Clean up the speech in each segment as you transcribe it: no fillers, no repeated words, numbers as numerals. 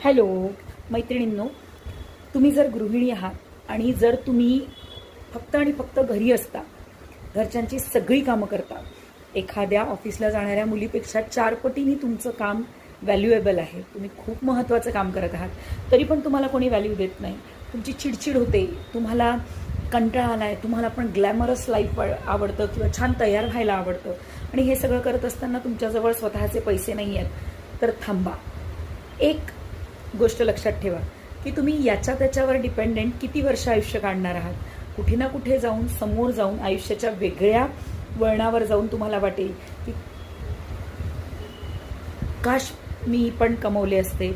Hello मैत्रिणींनो, तुम्ही जर गृहिणी आहात आणि जर तुम्ही फक्त आणि फक्त घरी असता, घरच्यांची सगळी कामं करता, एखाद्या ऑफिसला जाणाऱ्या मुलीपेक्षा 4 पटीने तुमचं काम व्हॅल्युएबल आहे, तुम्ही खूप महत्त्वाचं काम करत आहात, तरी पण तुम्हाला कोणी व्हॅल्यू देत नाही, तुमची चिडचिड होते, तुम्हाला कंटाळा आला आहे, तुम्हाला पण ग्लॅमरस लाईफ आवडतं किंवा छान तयार व्हायला आवडतं आणि हे सगळं करत असताना तुमच्याजवळ स्वतःचे पैसे नाही आहेत, तर थांबा. एक गोष्ट लक्षात ठेवा की तुम्ही याच्या त्याच्यावर डिपेंडेंट किती वर्ष आयुष्य काढणार आहात. कुठे ना कुठे जाऊन, समोर जाऊन, आयुष्याच्या वेगळ्या वळणावर जाऊन तुम्हाला वाटेल की काश मी पण कमवले असते,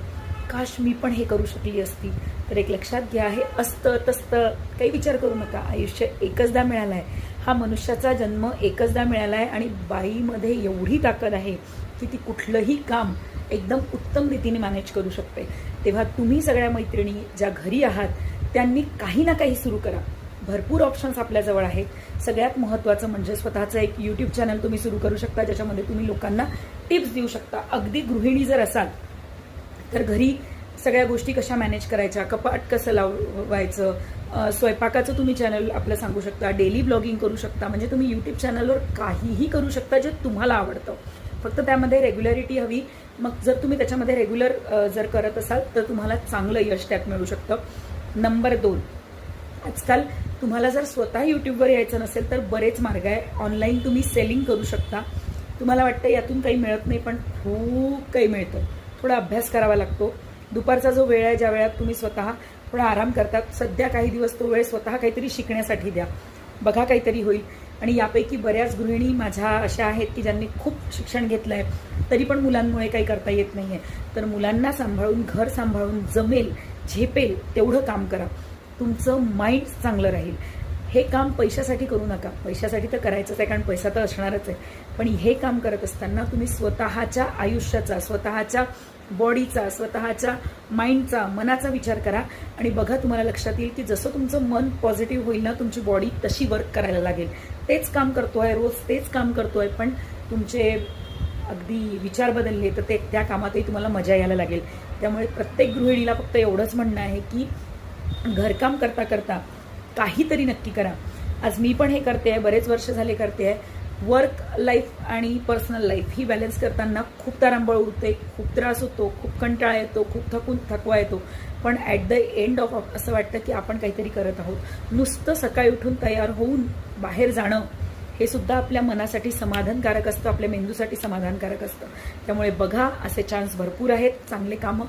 काश मी पण हे करू शकली असती. तर एक लक्षात घ्या, हे असतं तसतं काही विचार करू नका. आयुष्य एकचदा मिळालं आहे, हा मनुष्याचा जन्म एकचदा मिळाला आहे आणि बाईमध्ये एवढी ताकद आहे की ती कुठलंही काम एकदम उत्तम रीतीने मॅनेज करू शकते. तेव्हा तुम्ही सगळ्या मैत्रिणी ज्या घरी आहात त्यांनी काही ना काही सुरू करा. भरपूर ऑप्शन्स आपल्याजवळ आहेत. सगळ्यात महत्त्वाचं म्हणजे स्वतःचं एक यूट्यूब चॅनल तुम्ही सुरू करू शकता, ज्याच्यामध्ये तुम्ही लोकांना टिप्स देऊ शकता. अगदी गृहिणी जर असाल तर घरी सगळ्या गोष्टी कशा मॅनेज करायच्या, कपाट कसं लावायचं, स्वयंपाकाचं तुम्ही चॅनल आपलं सांगू शकता, डेली ब्लॉगिंग करू शकता. म्हणजे तुम्ही यूट्यूब चॅनलवर काहीही करू शकता जे तुम्हाला आवडतं. फक्त त्यामध्ये रेग्युलॅरिटी हवी. मग जर तुम्ही त्याच्यामध्ये रेग्युलर जर करत असाल तर तुम्हाला चांगलं यश त्यात मिळू शकतं. नंबर 2, आजकाल तुम्हाला जर स्वतः यूट्यूबवर यायचं नसेल तर बरेच मार्ग आहे. ऑनलाईन तुम्ही सेलिंग करू शकता. तुम्हाला वाटतं यातून काही मिळत नाही, पण खूप काही मिळतं. थोडा अभ्यास करावा लागतो. दुपारचा जो वेळ आहे, ज्या वेळात तुम्ही स्वतः थोडा आराम करतात, सध्या काही दिवस तो वेळ स्वतः काहीतरी शिकण्यासाठी द्या. बघा काहीतरी होईल. आणि यापैकी बऱ्याच गृहिणी माझ्या अशा आहेत की ज्यांनी खूप शिक्षण घेतलं आहे तरी पण मुलांमुळे काही करता येत नाही आहे. तर मुलांना सांभाळून, घर सांभाळून जमेल, झेपेल तेवढं काम करा. तुमचं माइंड चांगलं राहील. हे काम पैशासाठी करू नका. पैशासाठी तर करायचंच आहे, कारण पैसा तर असणारच आहे. पण हे काम करत असताना तुम्ही स्वतःच्या आयुष्याचा, स्वतःच्या बॉडीचा, स्वतःच्या माइंडचा, मनाचा विचार करा आणि बघा तुम्हाला लक्षात येईल की जसं तुमचं मन पॉझिटिव्ह होईल ना, तुमची बॉडी तशी वर्क करायला लागेल. तेच काम करतोय, रोज तेच काम करतोय, पण तुमचे अगदी विचार बदलले तर ते त्या कामातही तुम्हाला मजा यायला लागेल. त्यामुळे प्रत्येक गृहिणीला फक्त एवढंच म्हणणं आहे की घरकाम करता करता काहीतरी नक्की करा. आज मी पण हे करते आहे, बरेच वर्ष झाले करते आहे. वर्क लाईफ आणि पर्सनल लाईफ ही बॅलन्स करताना खूप तारांबळ उडते, खूप त्रास होतो, खूप कंटाळा येतो, खूप थकवा येतो. पण ॲट द एंड ऑफ असं वाटतं की आपण काहीतरी करत आहोत. नुसतं सकाळी उठून तयार होऊन बाहेर जाणं हे सुद्धा आपल्या मनासाठी समाधानकारक असतं, आपल्या मेंदूसाठी समाधानकारक असतं. त्यामुळे बघा, असे चान्स भरपूर आहेत. चांगले कामं